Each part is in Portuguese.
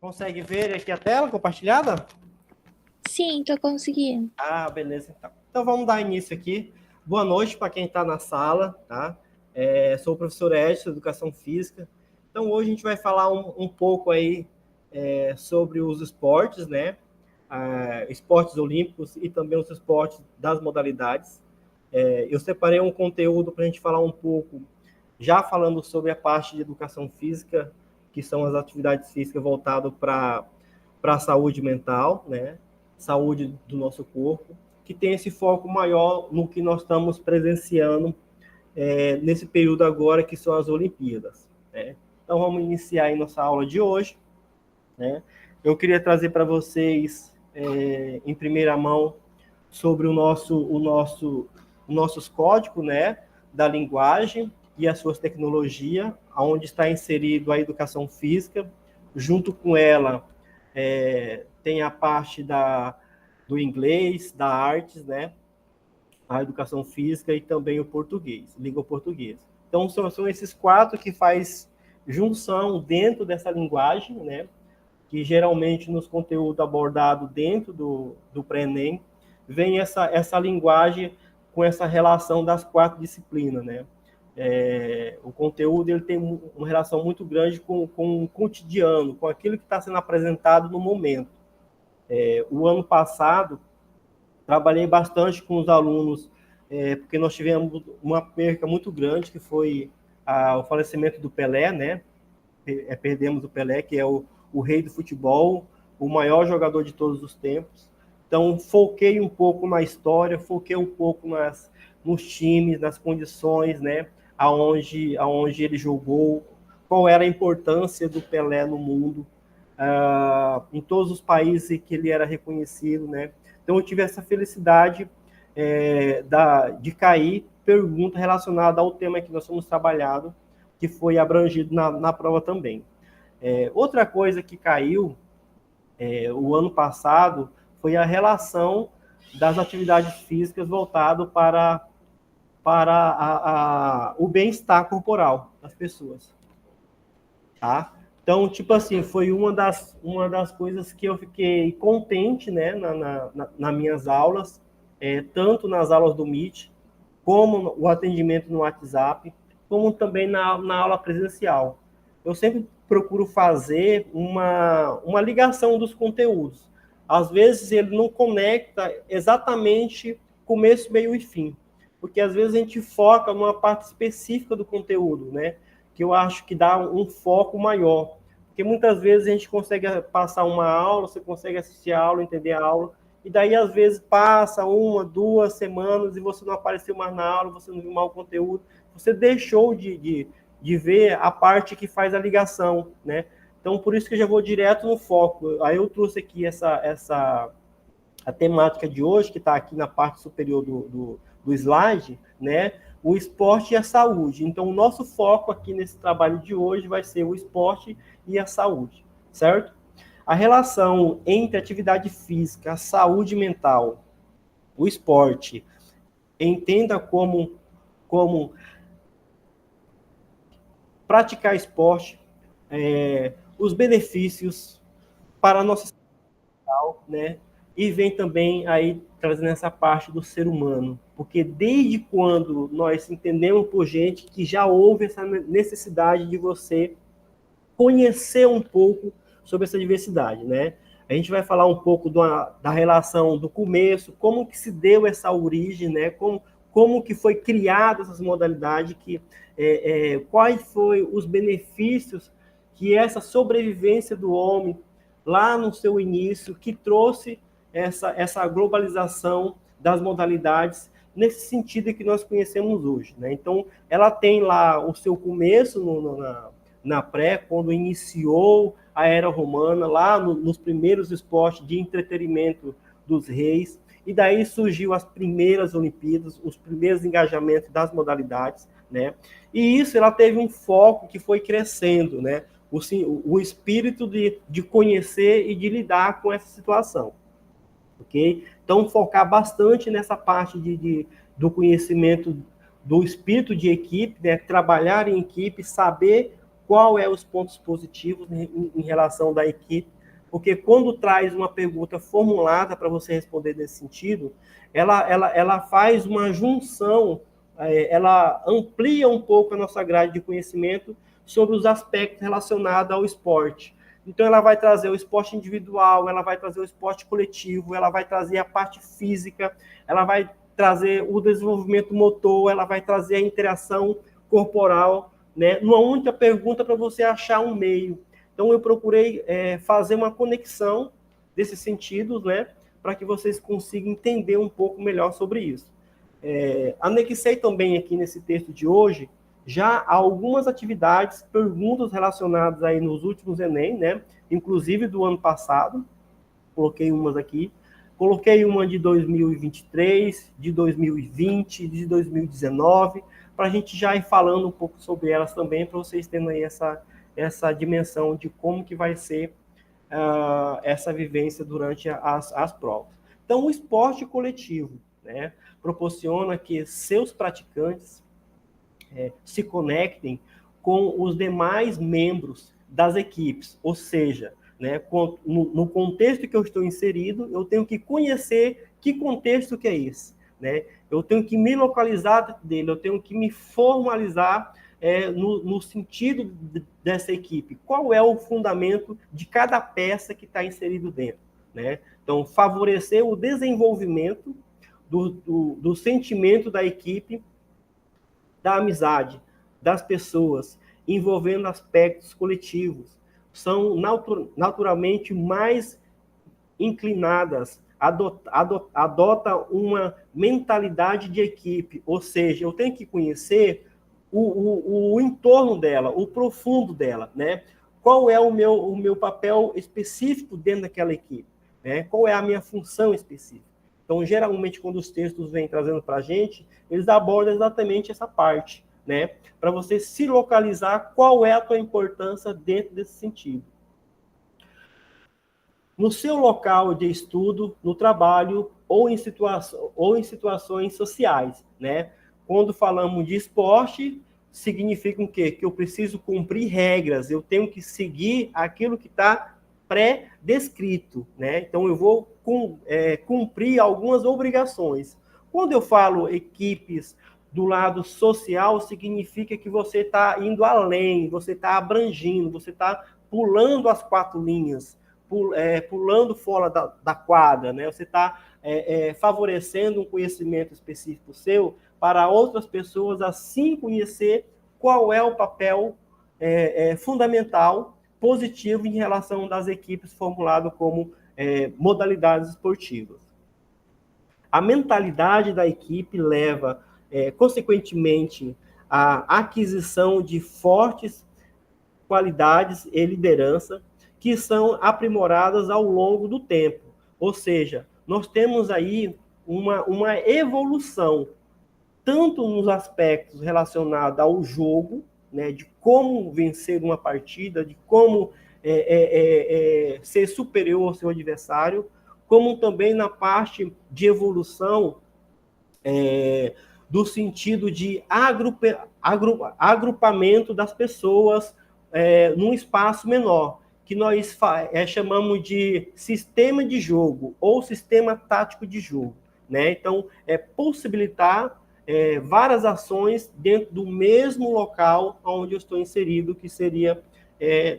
Consegue ver aqui a tela compartilhada? Sim, tô conseguindo. Ah, beleza. Então vamos dar início aqui. Boa noite para quem está na sala, tá? Sou o professor Edson, Educação Física. Então hoje a gente vai falar um pouco aí sobre os esportes, né? Esportes olímpicos e também os esportes das modalidades. Eu separei um conteúdo para a gente falar um pouco, já falando sobre a parte de educação física, que são as atividades físicas voltadas para a saúde mental, né? Saúde do nosso corpo, que tem esse foco maior no que nós estamos presenciando nesse período agora, que são as Olimpíadas, né? Então vamos iniciar aí nossa aula de hoje, né? Eu queria trazer para vocês, em primeira mão, sobre o nossos códigos, né, da linguagem e as suas tecnologias, onde está inserido a educação física, junto com ela tem a parte do inglês, da artes, né, a educação física e também o português, língua portuguesa. Então são esses quatro que faz junção dentro dessa linguagem, né, que geralmente nos conteúdos abordados dentro do Pré-ENEM, vem essa linguagem com essa relação das quatro disciplinas, né? O conteúdo ele tem uma relação muito grande com o cotidiano, com aquilo que está sendo apresentado no momento. O ano passado, trabalhei bastante com os alunos, porque nós tivemos uma perca muito grande, que foi o falecimento do Pelé, né? Perdemos o Pelé, que é o rei do futebol, o maior jogador de todos os tempos. Então, foquei um pouco na história, foquei um pouco nos times, nas condições, né, aonde ele jogou, qual era a importância do Pelé no mundo, em todos os países que ele era reconhecido, né. Então, eu tive essa felicidade de cair pergunta relacionada ao tema que nós fomos trabalhado, que foi abrangido na prova também. Outra coisa que caiu o ano passado foi a relação das atividades físicas voltado para o bem-estar corporal das pessoas. Tá? Então, tipo assim, foi uma das coisas que eu fiquei contente, né, nas minhas aulas, tanto nas aulas do Meet, como o atendimento no WhatsApp, como também na aula presencial. Eu sempre procuro fazer uma ligação dos conteúdos. Às vezes ele não conecta exatamente começo, meio e fim, porque às vezes a gente foca numa parte específica do conteúdo, né? Que eu acho que dá um foco maior. Porque muitas vezes a gente consegue passar uma aula, você consegue assistir a aula, entender a aula, e daí às vezes passa 1, 2 semanas e você não apareceu mais na aula, você não viu mais o conteúdo, você deixou de ver a parte que faz a ligação, né? Então, por isso que eu já vou direto no foco. Aí eu trouxe aqui a temática de hoje, que está aqui na parte superior do slide, né? O esporte e a saúde. Então, o nosso foco aqui nesse trabalho de hoje vai ser o esporte e a saúde, certo? A relação entre atividade física, a saúde mental, o esporte, entenda como praticar esporte, os benefícios para a nossa saúde mental, né? E vem também aí trazendo essa parte do ser humano, porque desde quando nós entendemos por gente que já houve essa necessidade de você conhecer um pouco sobre essa diversidade, né? A gente vai falar um pouco da relação do começo, como que se deu essa origem, né? Como que foi criada essas modalidades, quais foram os benefícios que essa sobrevivência do homem lá no seu início, que trouxe essa globalização das modalidades nesse sentido que nós conhecemos hoje, né? Então, ela tem lá o seu começo na pré, quando iniciou a era romana, lá nos primeiros esportes de entretenimento dos reis, e daí surgiu as primeiras Olimpíadas, os primeiros engajamentos das modalidades, né? E isso ela teve um foco que foi crescendo, né? O espírito de conhecer e de lidar com essa situação, ok? Então, focar bastante nessa parte do conhecimento do espírito de equipe, né? Trabalhar em equipe, saber qual é os pontos positivos em relação da equipe, porque quando traz uma pergunta formulada para você responder nesse sentido, ela faz uma junção, ela amplia um pouco a nossa grade de conhecimento sobre os aspectos relacionados ao esporte. Então, ela vai trazer o esporte individual, ela vai trazer o esporte coletivo, ela vai trazer a parte física, ela vai trazer o desenvolvimento motor, ela vai trazer a interação corporal, né? Numa única pergunta para você achar um meio. Então, eu procurei fazer uma conexão desses sentidos, né? Para que vocês consigam entender um pouco melhor sobre isso. Anexei também aqui nesse texto de hoje já algumas atividades, perguntas relacionadas aí nos últimos Enem, né? Inclusive do ano passado, coloquei umas aqui. Coloquei uma de 2023, de 2020, de 2019, para a gente já ir falando um pouco sobre elas também, para vocês terem aí essa dimensão de como que vai ser essa vivência durante as provas. Então, o esporte coletivo, né, proporciona que seus praticantes se conectem com os demais membros das equipes, ou seja, né, no contexto que eu estou inserido, eu tenho que conhecer que contexto que é esse, né? Eu tenho que me localizar dele, eu tenho que me formalizar no sentido dessa equipe. Qual é o fundamento de cada peça que está inserido dentro, né? Então, favorecer o desenvolvimento do sentimento da equipe, da amizade, das pessoas, envolvendo aspectos coletivos, são naturalmente mais inclinadas, adota uma mentalidade de equipe, ou seja, eu tenho que conhecer o entorno dela, o profundo dela, né? Qual é o meu papel específico dentro daquela equipe, né? Qual é a minha função específica? Então, geralmente, quando os textos vêm trazendo para a gente, eles abordam exatamente essa parte, né? Para você se localizar qual é a tua importância dentro desse sentido. No seu local de estudo, no trabalho ou em situações sociais, né? Quando falamos de esporte, significa o quê? Que eu preciso cumprir regras, eu tenho que seguir aquilo que está pré-descrito, né? Então, eu vou cumprir algumas obrigações. Quando eu falo equipes do lado social, significa que você está indo além, você está abrangindo, você está pulando as 4 linhas, pulando fora da quadra, né? Você está favorecendo um conhecimento específico seu para outras pessoas assim conhecer qual é o papel fundamental, positivo em relação das equipes formulado como modalidades esportivas. A mentalidade da equipe leva, consequentemente, à aquisição de fortes qualidades e liderança que são aprimoradas ao longo do tempo. Ou seja, nós temos aí uma evolução, tanto nos aspectos relacionados ao jogo, né, de como vencer uma partida, de como ser superior ao seu adversário, como também na parte de evolução do sentido de agrupamento das pessoas num espaço menor, que nós chamamos de sistema de jogo ou sistema tático de jogo, né? Então, possibilitar várias ações dentro do mesmo local onde eu estou inserido, que seria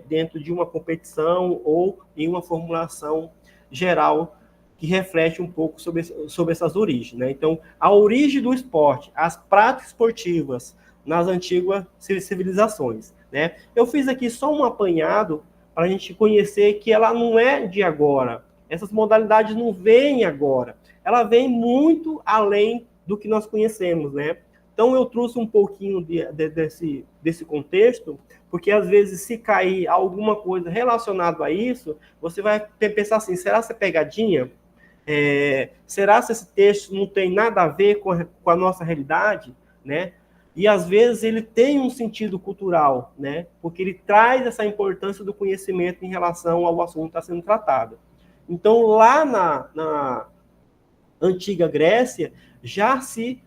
dentro de uma competição ou em uma formulação geral que reflete um pouco sobre essas origens, né? Então, a origem do esporte, as práticas esportivas nas antigas civilizações, né? Eu fiz aqui só um apanhado para a gente conhecer que ela não é de agora. Essas modalidades não vêm agora. Ela vem muito além do que nós conhecemos, né? Então, eu trouxe um pouquinho desse contexto, porque às vezes, se cair alguma coisa relacionada a isso, você vai pensar assim, será que é pegadinha? Será que esse texto não tem nada a ver com a nossa realidade, né? E às vezes ele tem um sentido cultural, né? Porque ele traz essa importância do conhecimento em relação ao assunto que está sendo tratado. Então, lá na antiga Grécia, já se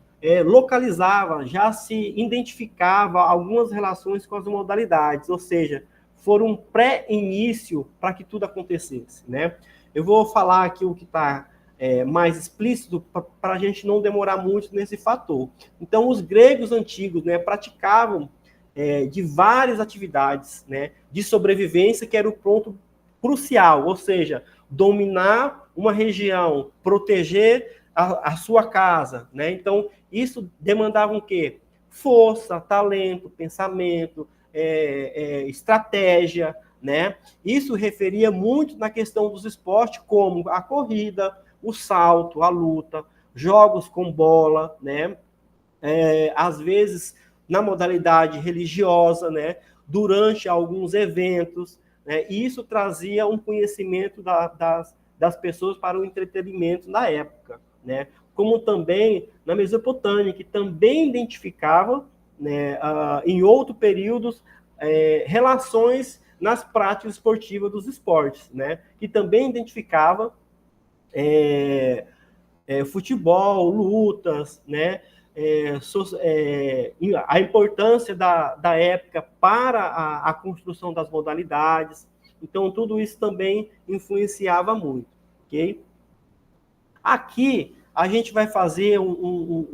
localizava, já se identificava algumas relações com as modalidades, ou seja, foram um pré-início para que tudo acontecesse, né? Eu vou falar aqui o que está mais explícito para a gente não demorar muito nesse fator. Então, os gregos antigos, né, praticavam de várias atividades, né, de sobrevivência, que era o ponto crucial, ou seja, dominar uma região, proteger a sua casa, né? Então, isso demandava o quê? Força, talento, pensamento, estratégia, né? Isso referia muito na questão dos esportes, como a corrida, o salto, a luta, jogos com bola, né? Às vezes na modalidade religiosa, né? Durante alguns eventos, né? E isso trazia um conhecimento das pessoas para o entretenimento na época, né? Como também na Mesopotâmia, que também identificava, né, em outros períodos, relações nas práticas esportivas dos esportes, né? Que também identificava futebol, lutas, né? A importância da época para a construção das modalidades. Então, tudo isso também influenciava muito, ok? Aqui, a gente vai fazer um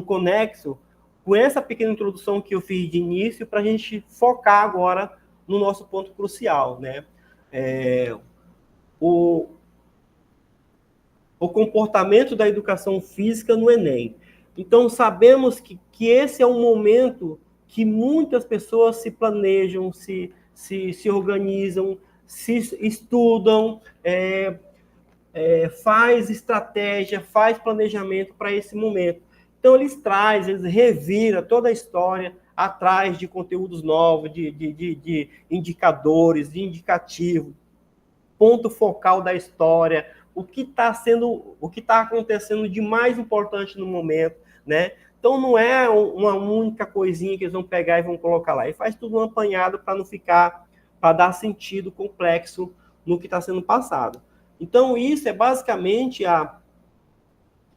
conexo com essa pequena introdução que eu fiz de início para a gente focar agora no nosso ponto crucial, né? O, o comportamento da educação física no Enem. Então, sabemos que esse é um momento que muitas pessoas se planejam, se organizam, se estudam, faz estratégia, faz planejamento para esse momento. Então, eles reviram toda a história atrás de conteúdos novos, de indicadores, de indicativo, ponto focal da história, o que está acontecendo de mais importante no momento, né? Então não é uma única coisinha que eles vão pegar e vão colocar lá. E faz tudo um apanhado para não ficar, para dar sentido complexo no que está sendo passado. Então isso é basicamente a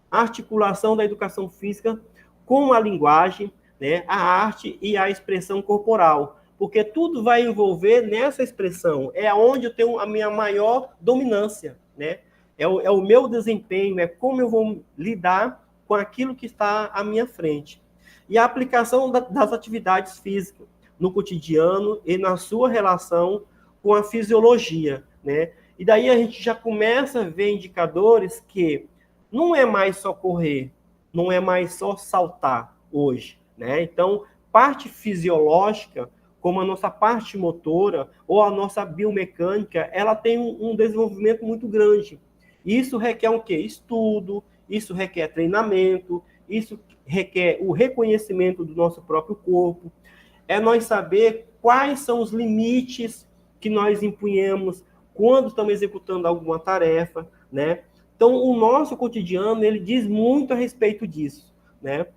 articulação da educação física com a linguagem, né, a arte e a expressão corporal, porque tudo vai envolver nessa expressão, é onde eu tenho a minha maior dominância, né? É o meu desempenho, é como eu vou lidar com aquilo que está à minha frente. E a aplicação das atividades físicas no cotidiano e na sua relação com a fisiologia, né? E daí a gente já começa a ver indicadores que não é mais só correr, não é mais só saltar hoje, né? Então, parte fisiológica, como a nossa parte motora ou a nossa biomecânica, ela tem um desenvolvimento muito grande. Isso requer o quê? Estudo, isso requer treinamento, isso requer o reconhecimento do nosso próprio corpo. É nós saber quais são os limites que nós impunhamos quando estamos executando alguma tarefa, né? Então, o nosso cotidiano, ele diz muito a respeito disso, né?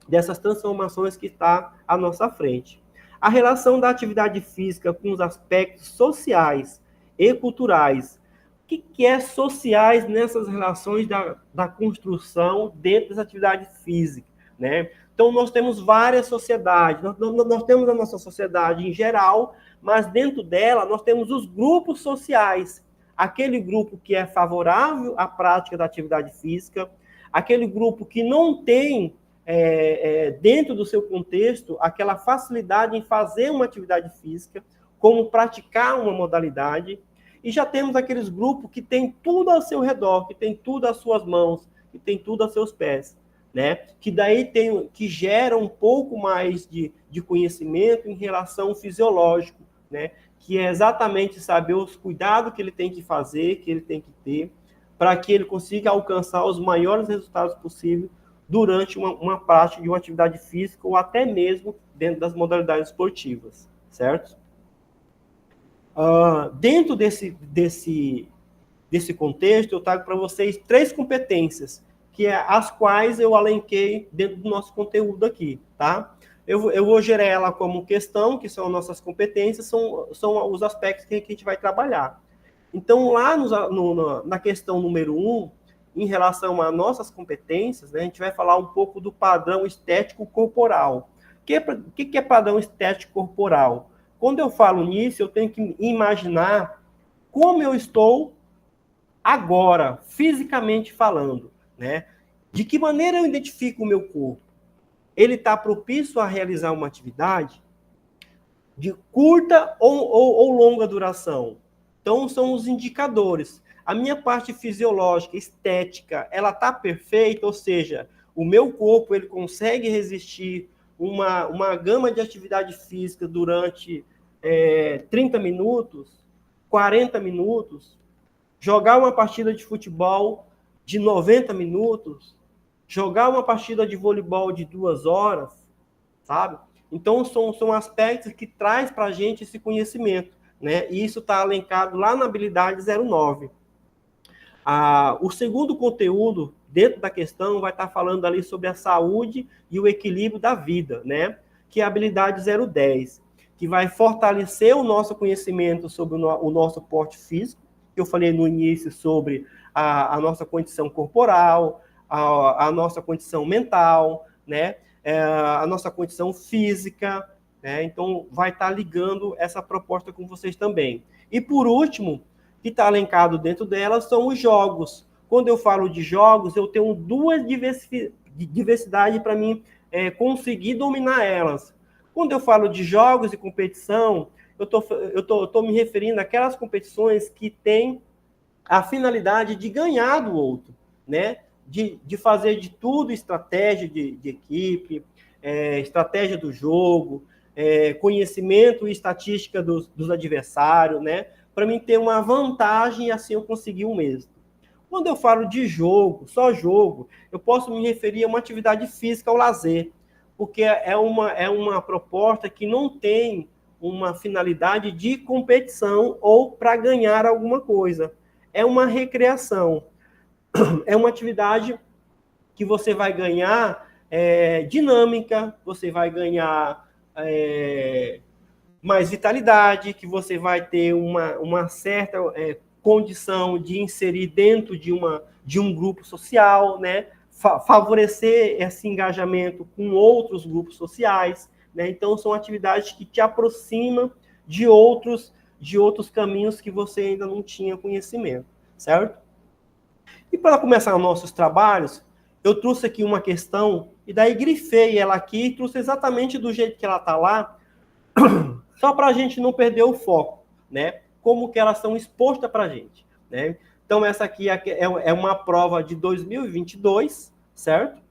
Dessas transformações que está à nossa frente. A relação da atividade física com os aspectos sociais e culturais. O que é sociais nessas relações da construção dentro das atividades físicas, né? Então, nós temos várias sociedades, nós temos a nossa sociedade em geral, mas dentro dela nós temos os grupos sociais, aquele grupo que é favorável à prática da atividade física, aquele grupo que não tem, dentro do seu contexto, aquela facilidade em fazer uma atividade física, como praticar uma modalidade, e já temos aqueles grupos que tem tudo ao seu redor, que tem tudo às suas mãos, que tem tudo aos seus pés, né? Que daí que gera um pouco mais de conhecimento em relação ao fisiológico, né? Que é exatamente saber os cuidados que ele tem que fazer, que ele tem que ter, para que ele consiga alcançar os maiores resultados possíveis durante uma prática de uma atividade física ou até mesmo dentro das modalidades esportivas, certo? Dentro desse contexto, eu trago para vocês 3 competências, que é as quais eu alenquei dentro do nosso conteúdo aqui, tá? Eu vou gerar ela como questão, que são nossas competências, são os aspectos que a gente vai trabalhar. Então, lá na questão número 1, em relação às nossas competências, né, a gente vai falar um pouco do padrão estético corporal. O que é padrão estético corporal? Quando eu falo nisso, eu tenho que imaginar como eu estou agora, fisicamente falando, né? De que maneira eu identifico o meu corpo? Ele está propício a realizar uma atividade de curta ou longa duração? Então, são os indicadores. A minha parte fisiológica, estética, ela está perfeita, ou seja, o meu corpo ele consegue resistir uma gama de atividade física durante 30 minutos, 40 minutos, jogar uma partida de futebol de 90 minutos, jogar uma partida de voleibol de 2 horas, sabe? Então, são aspectos que traz para a gente esse conhecimento, né? E isso está elencado lá na habilidade 09. O segundo conteúdo dentro da questão vai estar falando ali sobre a saúde e o equilíbrio da vida, né? Que é a habilidade 010, que vai fortalecer o nosso conhecimento sobre o nosso porte físico, que eu falei no início sobre a nossa condição corporal, a nossa condição mental, né? A nossa condição física, né? Então, vai estar ligando essa proposta com vocês também. E, por último, que está elencado dentro dela são os jogos. Quando eu falo de jogos, eu tenho duas diversidades para mim conseguir dominar elas. Quando eu falo de jogos e competição, eu tô me referindo àquelas competições que têm a finalidade de ganhar do outro, né? De fazer de tudo estratégia de equipe, estratégia do jogo, conhecimento e estatística dos adversários, né? Para mim ter uma vantagem e assim eu conseguir um êxito. Quando eu falo de jogo, só jogo, eu posso me referir a uma atividade física ao lazer, porque é uma proposta que não tem uma finalidade de competição ou para ganhar alguma coisa. É uma recreação. É uma atividade que você vai ganhar dinâmica, você vai ganhar mais vitalidade, que você vai ter uma certa condição de inserir dentro de um grupo social, né? Favorecer esse engajamento com outros grupos sociais, né? Então, são atividades que te aproximam de outros caminhos que você ainda não tinha conhecimento, certo? E para começar nossos trabalhos, eu trouxe aqui uma questão, e daí grifei ela aqui, e trouxe exatamente do jeito que ela está lá, só para a gente não perder o foco, né? Como que elas são expostas para a gente, né? Então, essa aqui é uma prova de 2022, certo?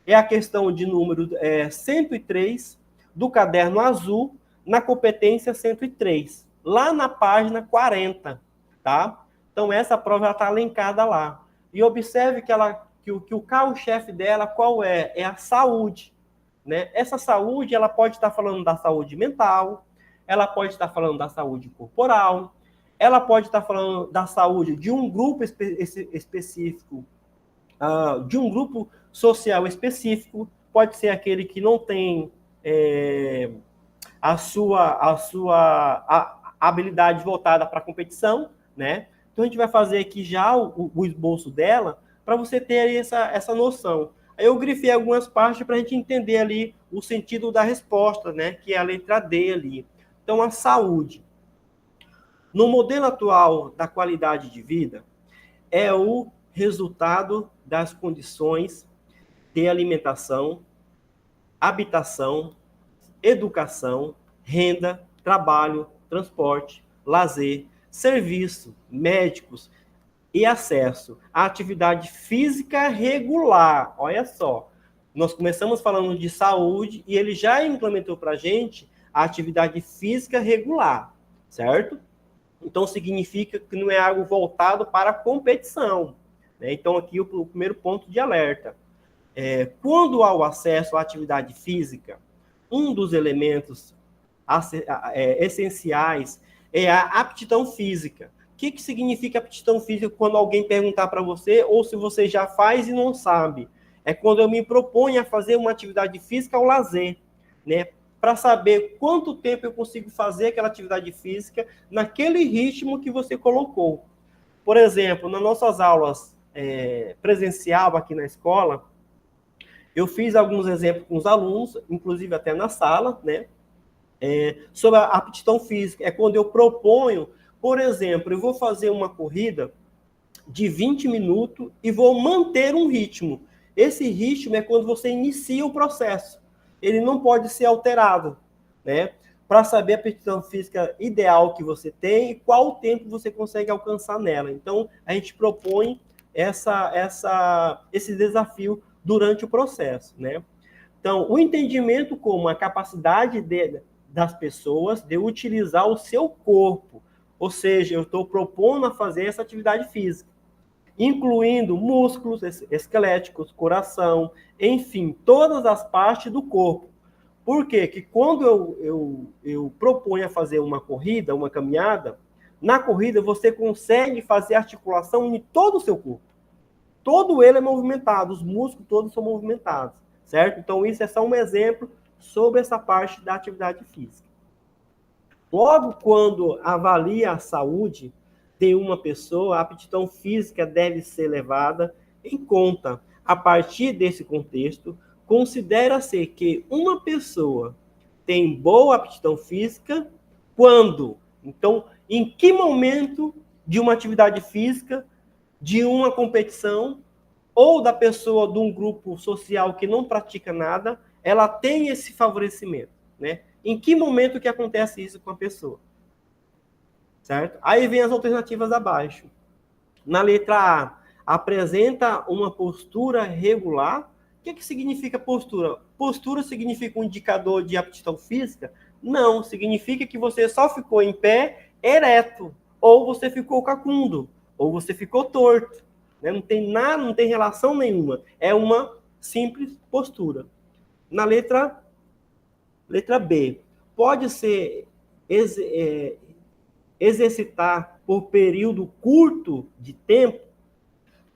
É a questão de número 103 do caderno azul, na competência 103, lá na página 40, tá? Então, essa prova está elencada lá. E observe que o carro-chefe dela, qual é? É a saúde, né? Essa saúde, ela pode estar falando da saúde mental, ela pode estar falando da saúde corporal, ela pode estar falando da saúde de um grupo específico, de um grupo social específico, pode ser aquele que não tem a sua habilidade voltada para a competição, né? Então, a gente vai fazer aqui já o esboço dela para você ter essa noção. Aí eu grifei algumas partes para a gente entender ali o sentido da resposta, né? Que é a letra D ali. Então, a saúde. No modelo atual da qualidade de vida, é o resultado das condições de alimentação, habitação, educação, renda, trabalho, transporte, lazer, serviço, médicos e acesso à atividade física regular. Olha só, nós começamos falando de saúde e ele já implementou para a gente a atividade física regular, certo? Então, significa que não é algo voltado para a competição, né? Então, aqui o primeiro ponto de alerta. Quando há o acesso à atividade física, um dos elementos essenciais é a aptidão física. O que significa aptidão física quando alguém perguntar para você, ou se você já faz e não sabe? É quando eu me proponho a fazer uma atividade física ao lazer, né? Para saber quanto tempo eu consigo fazer aquela atividade física naquele ritmo que você colocou. Por exemplo, nas nossas aulas presencial aqui na escola, eu fiz alguns exemplos com os alunos, inclusive até na sala, né? Sobre a aptidão física. É quando eu proponho, por exemplo, eu vou fazer uma corrida de 20 minutos e vou manter um ritmo. Esse ritmo é quando você inicia o processo. Ele não pode ser alterado, né? Para saber a aptidão física ideal que você tem e qual o tempo você consegue alcançar nela. Então, a gente propõe esse desafio durante o processo, né? Então, o entendimento como a capacidade das pessoas de utilizar o seu corpo, ou seja, eu estou propondo a fazer essa atividade física, incluindo músculos esqueléticos, coração, enfim, todas as partes do corpo. Por quê? Que quando eu proponho a fazer uma corrida, uma caminhada, na corrida você consegue fazer articulação em todo o seu corpo. Todo ele é movimentado, os músculos todos são movimentados, certo? Então, isso é só um exemplo sobre essa parte da atividade física. Logo, quando avalia a saúde de uma pessoa, a aptidão física deve ser levada em conta. A partir desse contexto, considera-se que uma pessoa tem boa aptidão física quando? Então, em que momento de uma atividade física, de uma competição, ou da pessoa de um grupo social que não pratica nada, ela tem esse favorecimento, né? Em que momento que acontece isso com a pessoa? Certo? Aí vem as alternativas abaixo. Na letra A, apresenta uma postura regular. O que significa postura? Postura significa um indicador de aptidão física? Não, significa que você só ficou em pé ereto, ou você ficou cacundo, ou você ficou torto. Né? Não tem nada, não tem relação nenhuma. É uma simples postura. Na letra B, pode ser exercitar por período curto de tempo.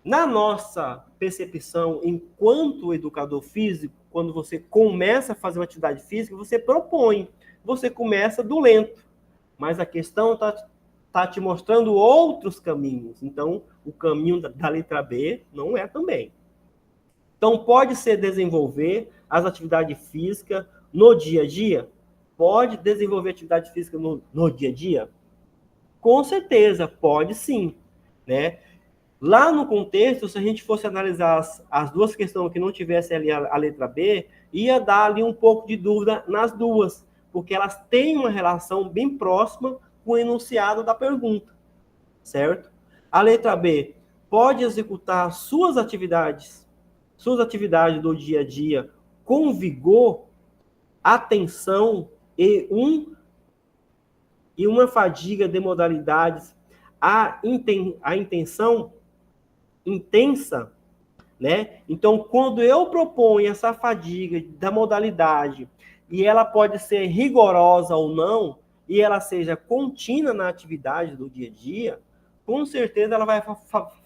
Na nossa percepção, enquanto educador físico, quando você começa a fazer uma atividade física, você propõe, você começa do lento, mas a questão está te mostrando outros caminhos. Então, o caminho da letra B não é também. Então, pode ser desenvolver as atividades físicas no dia a dia? Pode desenvolver atividade física no dia a dia? Com certeza, pode sim, né? Lá no contexto, se a gente fosse analisar as duas questões que não tivesse ali a letra B, ia dar ali um pouco de dúvida nas duas, porque elas têm uma relação bem próxima com o enunciado da pergunta, certo? A letra B pode executar suas atividades do dia a dia com vigor, atenção e uma fadiga de modalidades, a intenção intensa, né? Então, quando eu proponho essa fadiga da modalidade e ela pode ser rigorosa ou não, e ela seja contínua na atividade do dia a dia, com certeza ela vai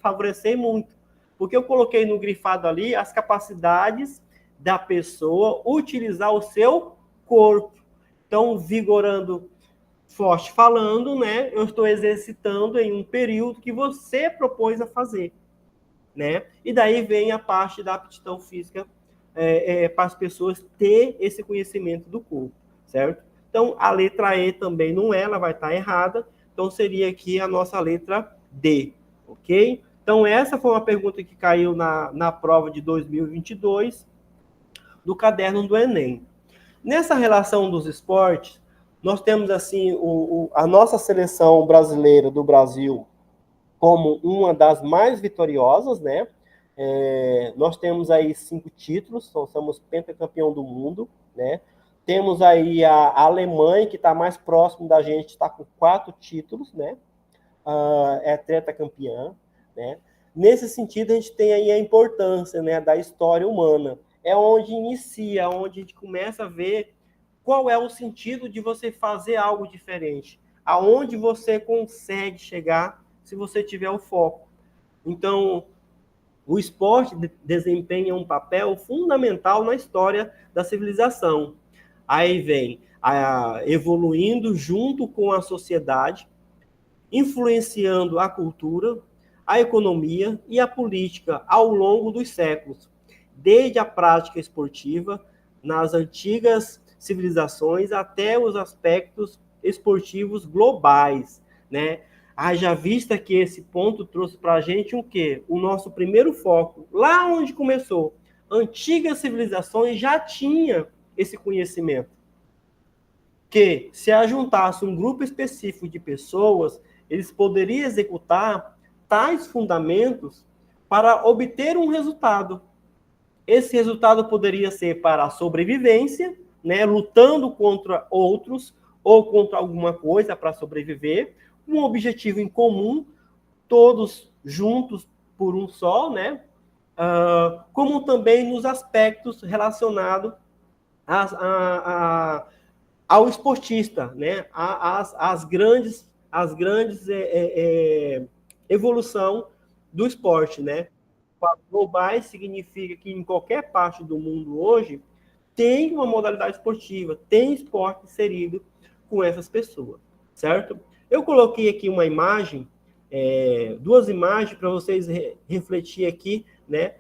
favorecer muito. Porque eu coloquei no grifado ali as capacidades da pessoa utilizar o seu corpo. Então, vigorando forte falando, né? Eu estou exercitando em um período que você propôs a fazer, né? E daí vem a parte da aptidão física para as pessoas ter esse conhecimento do corpo, certo? Então, a letra E também não é, ela vai estar errada. Então, seria aqui a nossa letra D, ok? Então, essa foi uma pergunta que caiu na prova de 2022 do caderno do Enem. Nessa relação dos esportes, nós temos assim a nossa seleção brasileira do Brasil como uma das mais vitoriosas, né? Nós temos aí 5 títulos, somos pentacampeão do mundo, né? Temos aí a Alemanha, que está mais próximo da gente, está com 4 títulos, né? É tetracampeã, né? Nesse sentido, a gente tem aí a importância, né, da história humana. É onde inicia, onde a gente começa a ver qual é o sentido de você fazer algo diferente, aonde você consegue chegar se você tiver o foco. Então, o esporte desempenha um papel fundamental na história da civilização. Aí vem evoluindo junto com a sociedade, influenciando a cultura, a economia e a política ao longo dos séculos, desde a prática esportiva nas antigas civilizações até os aspectos esportivos globais, né? Haja vista que esse ponto trouxe para a gente o quê? O nosso primeiro foco, lá onde começou. Antigas civilizações já tinham esse conhecimento. Que se ajuntasse um grupo específico de pessoas, eles poderiam executar tais fundamentos para obter um resultado. Esse resultado poderia ser para a sobrevivência, né, lutando contra outros ou contra alguma coisa para sobreviver, um objetivo em comum, todos juntos por um só, né? Como também nos aspectos relacionados ao esportista, né? As grandes evolução do esporte, né? Globais significa que em qualquer parte do mundo hoje tem uma modalidade esportiva, tem esporte inserido com essas pessoas, certo? Eu coloquei aqui uma imagem, duas imagens para vocês refletir aqui, né,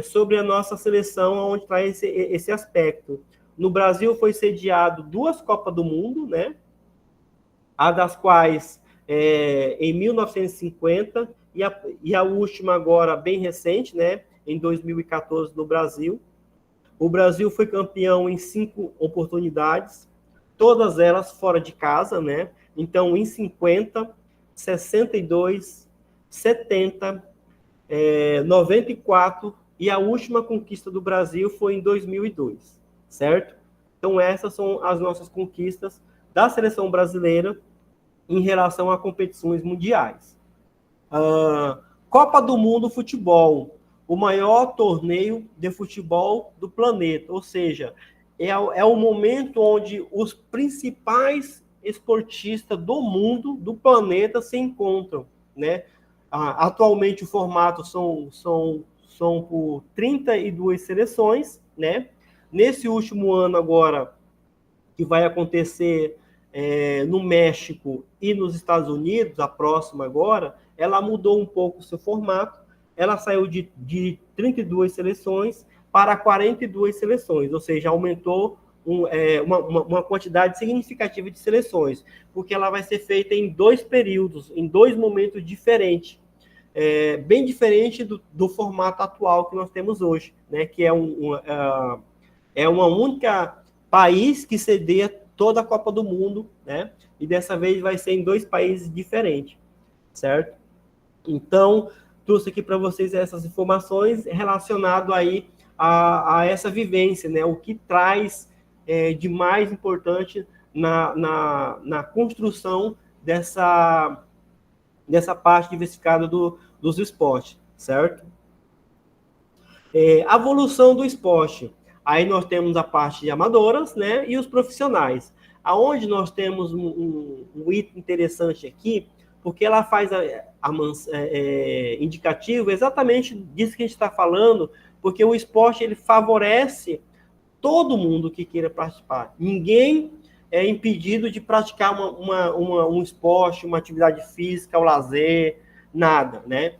sobre a nossa seleção, onde está esse aspecto. No Brasil foi sediado 2 Copas do Mundo, né? A das quais em 1950 e a última agora bem recente, né? Em 2014 no Brasil. O Brasil foi campeão em 5 oportunidades, todas elas fora de casa, né? Então, em 50, 62, 70, 94 e a última conquista do Brasil foi em 2002, certo? Então, essas são as nossas conquistas da seleção brasileira em relação a competições mundiais. Copa do Mundo Futebol, o maior torneio de futebol do planeta, ou seja, é o momento onde os principais esportistas do mundo, do planeta, se encontram, né? Atualmente o formato são por 32 seleções, né? Nesse último ano agora, que vai acontecer no México e nos Estados Unidos, a próxima agora, ela mudou um pouco o seu formato, ela saiu de 32 seleções para 42 seleções, ou seja, aumentou uma quantidade significativa de seleções, porque ela vai ser feita em 2 períodos, em 2 momentos diferentes, bem diferente do formato atual que nós temos hoje, né, que é uma única país que cedeia toda a Copa do Mundo, né, e dessa vez vai ser em 2 países diferentes, certo? Então, trouxe aqui para vocês essas informações relacionado aí a essa vivência, né? O que traz de mais importante na construção dessa parte diversificada dos esportes, certo? A evolução do esporte. Aí nós temos a parte de amadoras, né? E os profissionais. Aonde nós temos um item interessante aqui, porque ela faz indicativo exatamente disso que a gente está falando, porque o esporte ele favorece todo mundo que queira participar. Ninguém é impedido de praticar um esporte, uma atividade física, o lazer, nada, né?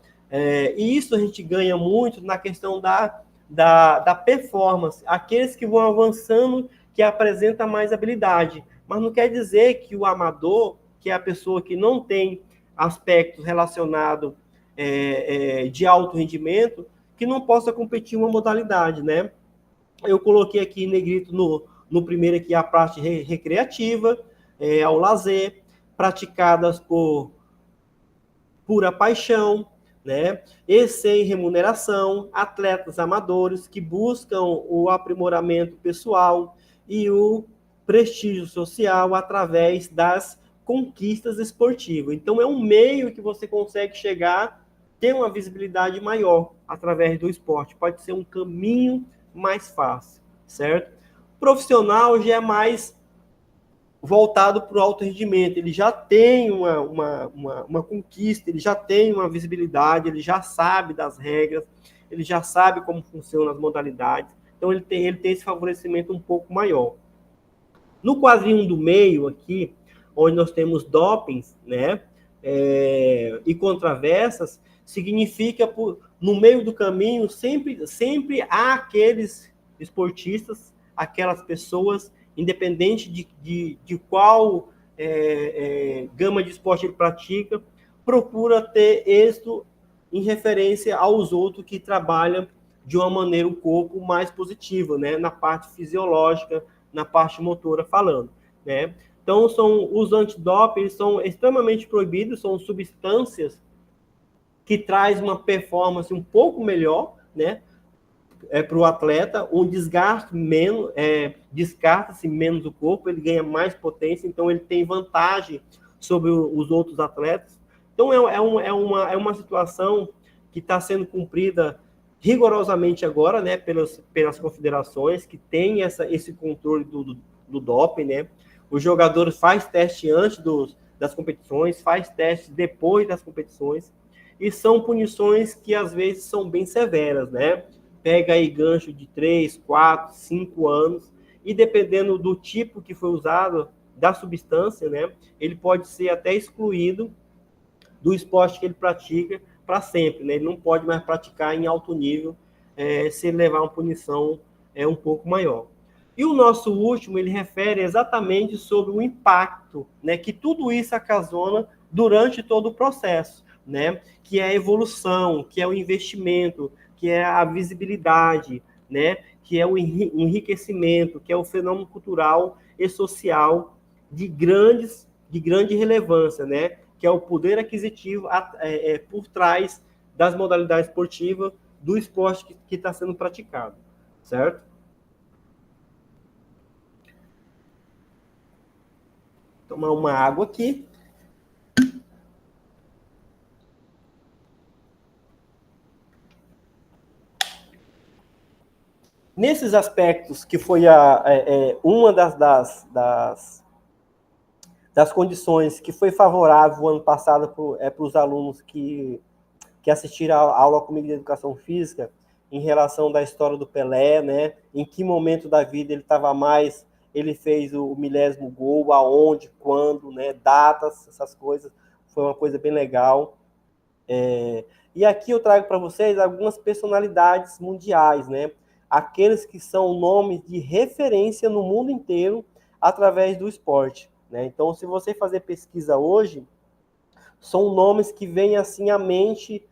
E isso a gente ganha muito na questão da performance. Aqueles que vão avançando, que apresenta mais habilidade. Mas não quer dizer que o amador, que é a pessoa que não tem aspectos relacionados de alto rendimento, que não possa competir em uma modalidade, né? Eu coloquei aqui em negrito no primeiro aqui a parte recreativa, ao lazer, praticadas por pura paixão, né? E sem remuneração, atletas amadores que buscam o aprimoramento pessoal e o prestígio social através das conquistas esportivas. Então, é um meio que você consegue chegar, ter uma visibilidade maior através do esporte. Pode ser um caminho mais fácil, certo? O profissional já é mais voltado para o alto rendimento, ele já tem uma conquista, ele já tem uma visibilidade, ele já sabe das regras, ele já sabe como funcionam as modalidades, então ele tem esse favorecimento um pouco maior. No quadrinho do meio aqui, onde nós temos dopings, né? e contraversas, significa no meio do caminho sempre há aqueles esportistas, aquelas pessoas, independente de qual gama de esporte ele pratica, procura ter êxito em referência aos outros que trabalham de uma maneira um pouco mais positiva, né? Na parte fisiológica, na parte motora falando, né? Então, os antidoping são extremamente proibidos, são substâncias que traz uma performance um pouco melhor, né? Para o atleta, um desgaste menos, descarta-se menos o corpo, ele ganha mais potência, então ele tem vantagem sobre os outros atletas. Então é uma situação que está sendo cumprida rigorosamente agora, né, pelas confederações, que tem esse controle do doping, né? Os jogadores faz teste antes das competições, faz teste depois das competições, e são punições que às vezes são bem severas, né? Pega aí gancho de 3, 4, 5 anos, e dependendo do tipo que foi usado, da substância, né, ele pode ser até excluído do esporte que ele pratica para sempre, né? Ele não pode mais praticar em alto nível se ele levar uma punição um pouco maior. E o nosso último, ele refere exatamente sobre o impacto, né, que tudo isso ocasiona durante todo o processo, né? Que é a evolução, que é o investimento, que é a visibilidade, né? Que é o enriquecimento, que é o fenômeno cultural e social de grande relevância, né? Que é o poder aquisitivo por trás das modalidades esportivas do esporte que está sendo praticado, certo? Tomar uma água aqui. Nesses aspectos, que foi uma das condições que foi favorável ano passado para os alunos que assistiram a aula comigo de educação física, em relação da história do Pelé, né? Em que momento da vida ele estava mais, ele fez o milésimo gol, aonde, quando, né? Datas, essas coisas, foi uma coisa bem legal. E aqui eu trago para vocês algumas personalidades mundiais, né? Aqueles que são nomes de referência no mundo inteiro através do esporte, né? Então, se você fazer pesquisa hoje, são nomes que vêm assim à mente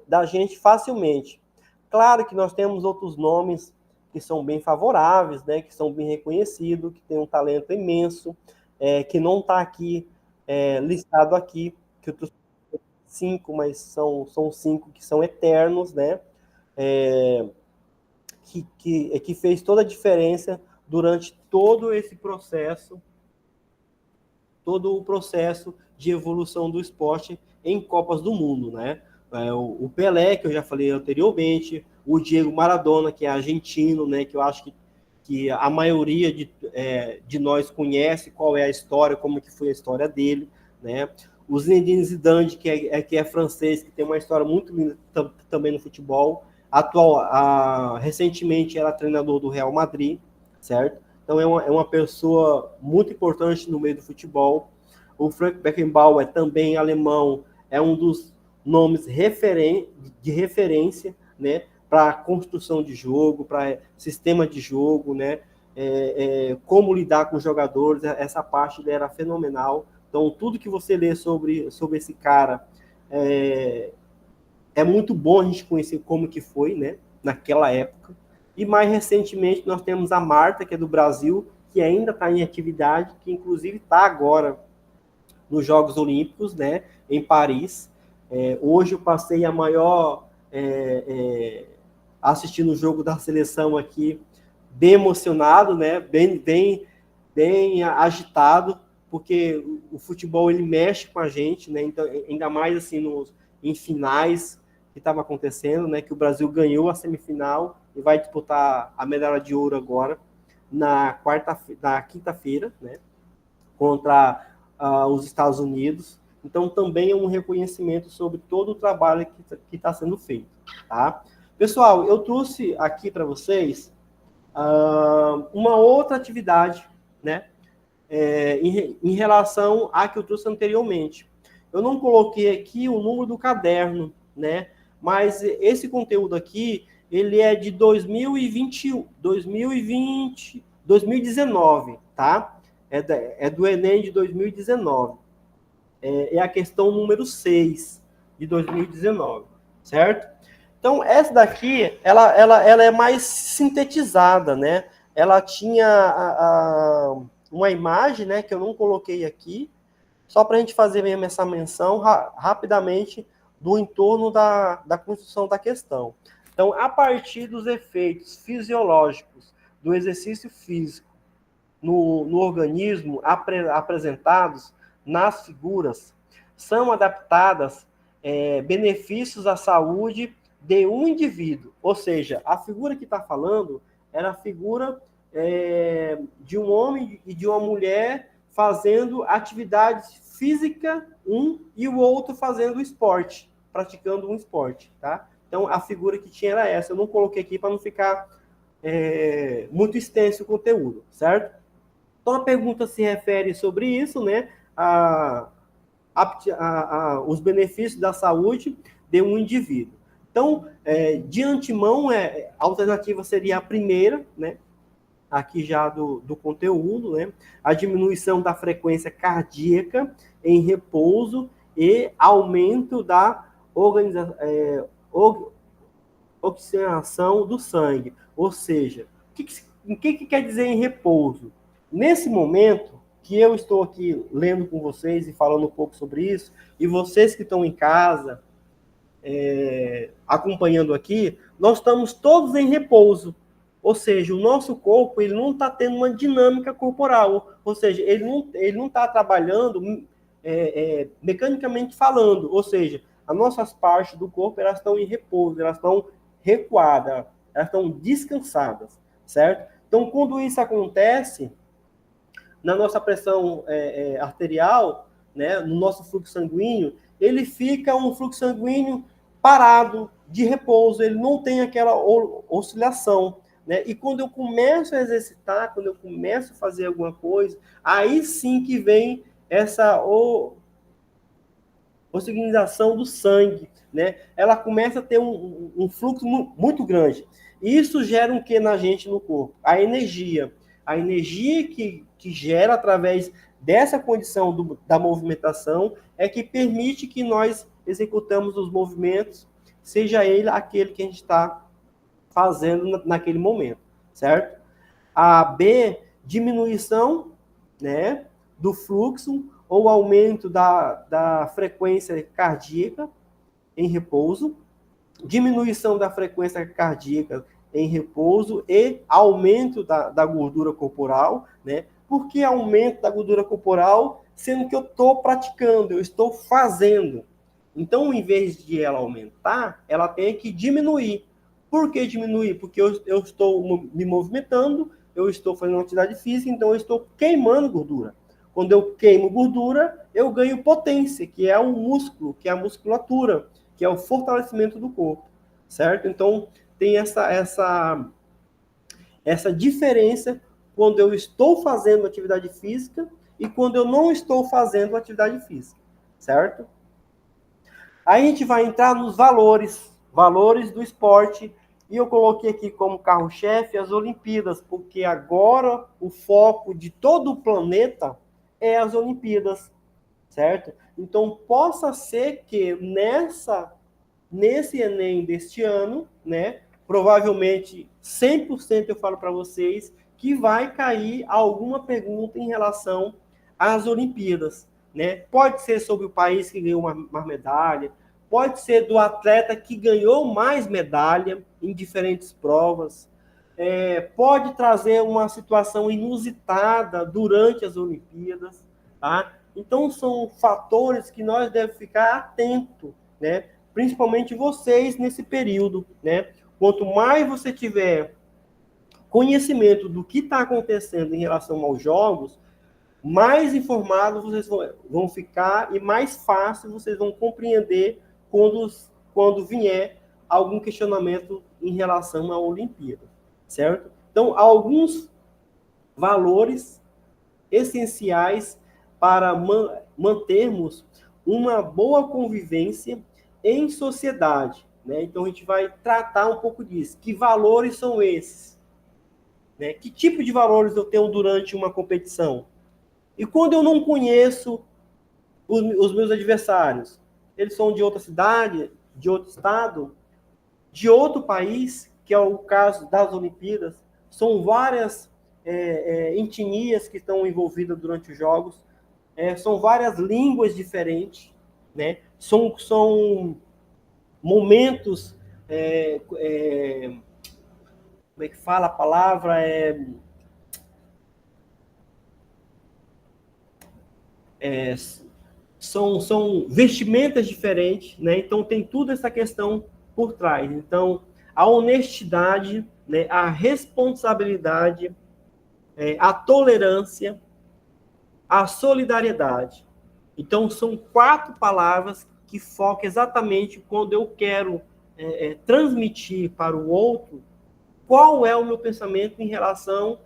da gente facilmente. Claro que nós temos outros nomes que são bem favoráveis, né? Que são bem reconhecidos, que têm um talento imenso, que não está aqui listado aqui, que eu 5, mas são 5 que são eternos, né? Que fez toda a diferença durante todo esse processo, todo o processo de evolução do esporte em Copas do Mundo, né? O Pelé, que eu já falei anteriormente, o Diego Maradona, que é argentino, né? Que eu acho que a maioria de nós conhece qual é a história, como que foi a história dele, né? O Zinedine Zidane, que é francês, que tem uma história muito linda também no futebol. Recentemente era treinador do Real Madrid, certo? Então é uma pessoa muito importante no meio do futebol. O Frank Beckenbauer, também alemão, é um dos nomes de referência, né, para construção de jogo, para sistema de jogo, né, como lidar com os jogadores. Essa parte era fenomenal. Então, tudo que você lê sobre esse cara é muito bom a gente conhecer como que foi, né, naquela época. E mais recentemente nós temos a Marta, que é do Brasil, que ainda está em atividade, que inclusive está agora nos Jogos Olímpicos, né, em Paris. Hoje eu passei a maior assistindo o jogo da seleção aqui, bem emocionado, né, bem agitado, porque o futebol ele mexe com a gente, né, então, ainda mais assim em finais que estava acontecendo, né, que o Brasil ganhou a semifinal e vai disputar a medalha de ouro agora na quinta-feira, né, contra os Estados Unidos. Então também é um reconhecimento sobre todo o trabalho que está sendo feito, tá? Pessoal, eu trouxe aqui para vocês uma outra atividade, né, em relação à que eu trouxe anteriormente. eu não coloquei aqui o número do caderno, né? Mas esse conteúdo aqui, ele é de 2019, tá? É do Enem de 2019. É a questão número 6 de 2019, certo? Então, essa daqui, ela é mais sintetizada, né? Ela tinha uma imagem, né, que eu não coloquei aqui, só para a gente fazer mesmo essa menção rapidamente do entorno da construção da questão. Então, a partir dos efeitos fisiológicos do exercício físico no organismo apresentados nas figuras, são adaptadas benefícios à saúde de um indivíduo. Ou seja, a figura que está falando era a figura de um homem e de uma mulher fazendo atividade física, um e o outro fazendo esporte, praticando um esporte, tá? Então, a figura que tinha era essa. Eu não coloquei aqui para não ficar muito extenso o conteúdo, certo? Então, a pergunta se refere sobre isso, né? Os benefícios da saúde de um indivíduo. Então, de antemão, a alternativa seria a primeira, né? Aqui já do conteúdo, né? A diminuição da frequência cardíaca em repouso e aumento da oxigenação do sangue. Ou seja, o que quer dizer em repouso? Nesse momento que eu estou aqui lendo com vocês e falando um pouco sobre isso, e vocês que estão em casa acompanhando aqui, nós estamos todos em repouso. Ou seja, o nosso corpo ele não está tendo uma dinâmica corporal. Ou seja, ele não está trabalhando mecanicamente falando. Ou seja, as nossas partes do corpo elas estão em repouso, elas estão recuadas, elas estão descansadas, certo? Então, quando isso acontece, na nossa pressão arterial, né, no nosso fluxo sanguíneo, ele fica um fluxo sanguíneo parado, de repouso, ele não tem aquela oscilação. Né? E quando eu começo a exercitar, quando eu começo a fazer alguma coisa, aí sim que vem essa oxigenização do sangue, né? Ela começa a ter um fluxo muito grande. E isso gera o que na gente no corpo? A energia. A energia que gera através dessa condição da movimentação é que permite que nós executamos os movimentos, seja ele aquele que a gente está fazendo naquele momento, certo? A B, diminuição, né, do fluxo ou aumento da frequência cardíaca em repouso, diminuição da frequência cardíaca em repouso e aumento da gordura corporal, né? Por que aumento da gordura corporal, sendo que eu estou praticando, eu estou fazendo? Então, em vez de ela aumentar, ela tem que diminuir. Por que diminuir? Porque eu estou me movimentando, eu estou fazendo uma atividade física, então eu estou queimando gordura. Quando eu queimo gordura, eu ganho potência, que é o músculo, que é a musculatura, que é o fortalecimento do corpo, certo? Então, tem essa diferença quando eu estou fazendo atividade física e quando eu não estou fazendo atividade física, certo? Aí a gente vai entrar nos valores do esporte, e eu coloquei aqui como carro-chefe as Olimpíadas, porque agora o foco de todo o planeta é as Olimpíadas, certo? Então, possa ser que nesse Enem deste ano, né, provavelmente 100% eu falo para vocês que vai cair alguma pergunta em relação às Olimpíadas, né? Pode ser sobre o país que ganhou uma medalha, pode ser do atleta que ganhou mais medalha em diferentes provas, pode trazer uma situação inusitada durante as Olimpíadas, tá? Então, são fatores que nós devemos ficar atentos, né? Principalmente vocês nesse período, né? Quanto mais você tiver conhecimento do que está acontecendo em relação aos jogos, mais informados vocês vão ficar e mais fácil vocês vão compreender quando vier algum questionamento em relação à Olimpíada, certo? Então, há alguns valores essenciais para mantermos uma boa convivência em sociedade, né? Então a gente vai tratar um pouco disso. Que valores são esses? Né? Que tipo de valores eu tenho durante uma competição? E quando eu não conheço os meus adversários? Eles são de outra cidade, de outro estado, de outro país, que é o caso das Olimpíadas. São várias etnias que estão envolvidas durante os Jogos. São várias línguas diferentes, né? São momentos, como é que fala a palavra? São vestimentas diferentes, né? Então tem toda essa questão por trás. Então, a honestidade, né? A responsabilidade, a tolerância, a solidariedade. Então, são 4 palavras que focam exatamente quando eu quero transmitir para o outro qual é o meu pensamento em relação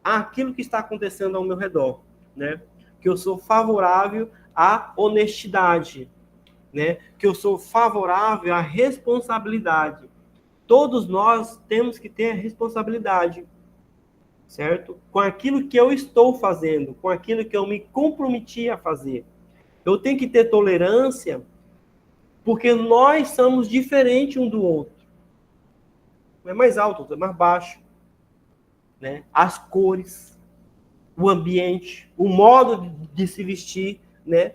àquilo que está acontecendo ao meu redor, né? Que eu sou favorável à honestidade, né? Que eu sou favorável à responsabilidade. Todos nós temos que ter responsabilidade, certo? Com aquilo que eu estou fazendo, com aquilo que eu me comprometi a fazer. Eu tenho que ter tolerância, porque nós somos diferentes um do outro. Um é mais alto, outro é mais baixo, né? As cores, o ambiente, o modo de se vestir, né?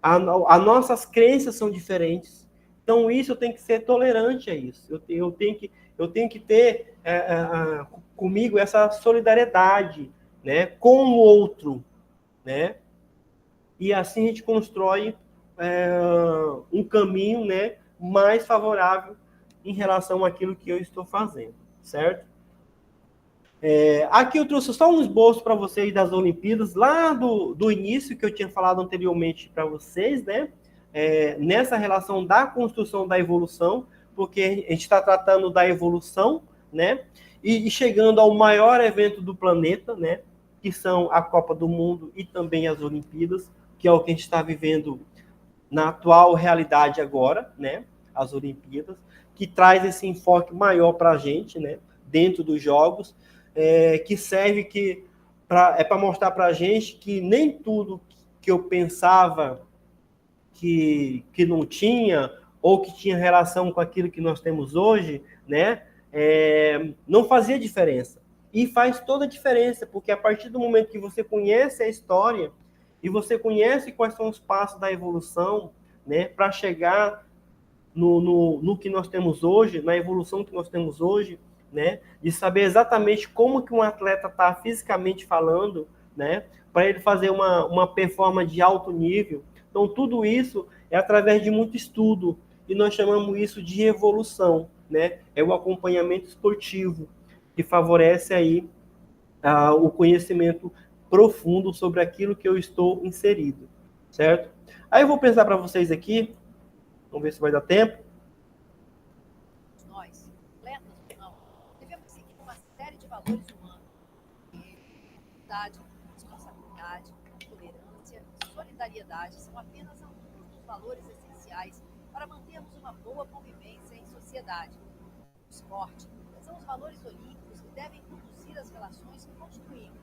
As nossas crenças são diferentes. Então, isso eu tenho que ser tolerante a isso. Eu tenho que ter comigo essa solidariedade, né, com o outro, né? E assim a gente constrói um caminho, né, mais favorável em relação àquilo que eu estou fazendo, certo? Aqui eu trouxe só um esboço para vocês das Olimpíadas, lá do início que eu tinha falado anteriormente para vocês, né? Nessa relação da construção da evolução, porque a gente está tratando da evolução, né? E chegando ao maior evento do planeta, né? Que são a Copa do Mundo e também as Olimpíadas, que é o que a gente está vivendo na atual realidade agora, né? As Olimpíadas, que traz esse enfoque maior para a gente, né? Dentro dos Jogos, que serve para mostrar para a gente que nem tudo que eu pensava que não tinha, ou que tinha relação com aquilo que nós temos hoje, né? Não fazia diferença. E faz toda a diferença, porque a partir do momento que você conhece a história e você conhece quais são os passos da evolução, né, para chegar no que nós temos hoje, na evolução que nós temos hoje, né, de saber exatamente como que um atleta está fisicamente falando, né, para ele fazer uma performance de alto nível. Então, tudo isso é através de muito estudo, e nós chamamos isso de evolução, né? É o acompanhamento esportivo, que favorece aí o conhecimento profundo sobre aquilo que eu estou inserido, certo? Aí eu vou pensar para vocês aqui, vamos ver se vai dar tempo. Nós, atletas ou não, devemos seguir uma série de valores humanos: humildade, responsabilidade, tolerância e solidariedade são apenas alguns dos valores essenciais para mantermos uma boa convivência em sociedade. O esporte são os valores olímpicos que devem conduzir as relações que construímos.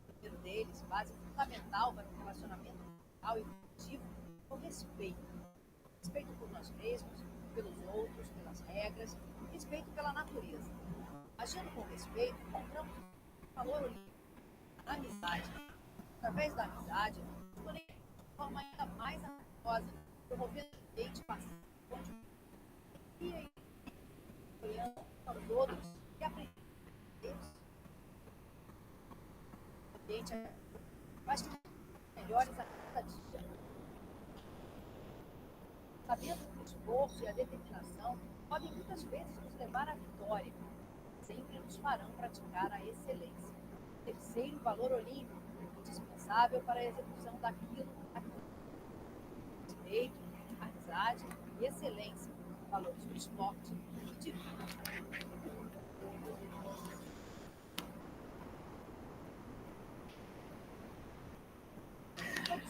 O primeiro deles, base fundamental para um relacionamento social e coletivo, é o respeito. Respeito por nós mesmos, pelos outros, pelas regras, respeito pela natureza. Agindo com respeito, encontramos o valor olímpico, a amizade. Através da amizade, conectamos de forma ainda mais harmoniosa, promovendo um ambiente pacífico, onde e olhando aos outros e aprendendo deles. O ambiente faz que melhores a cada dia. Sabendo que o esforço e a determinação podem muitas vezes nos levar à vitória, sempre nos farão praticar a excelência. Terceiro valor olímpico, indispensável para a execução daquilo, respeito, amizade e excelência, valores do esporte e de vida.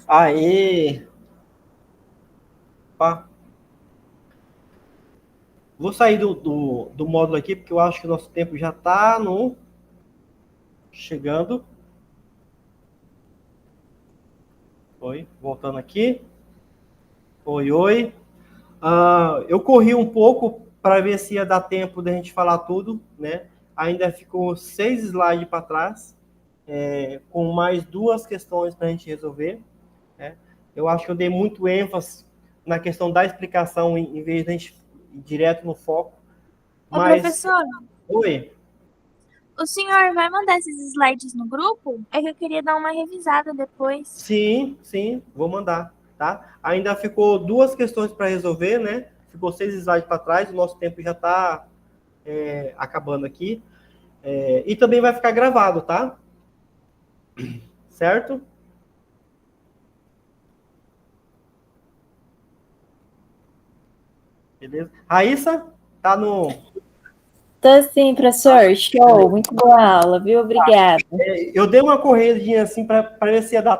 Aê! Opa. Vou sair do módulo aqui, porque eu acho que o nosso tempo já está chegando. Oi, voltando aqui. Oi. Eu corri um pouco para ver se ia dar tempo da gente falar tudo, né? Ainda ficou 6 slides para trás, com mais 2 questões para a gente resolver, né? Eu acho que eu dei muito ênfase na questão da explicação, em vez de a gente ir direto no foco. Ô, Mas... professor, Oi. o senhor vai mandar esses slides no grupo? É que eu queria dar uma revisada depois. Sim, vou mandar, tá? Ainda ficou 2 questões para resolver, né? Ficou 6 slides para trás, o nosso tempo já está acabando aqui. E também vai ficar gravado, tá? Certo? Beleza? Raíssa, tá no... Tô sim, professor. Show. Muito boa aula, viu? Obrigada. Eu dei uma corridinha assim para ver se ia dar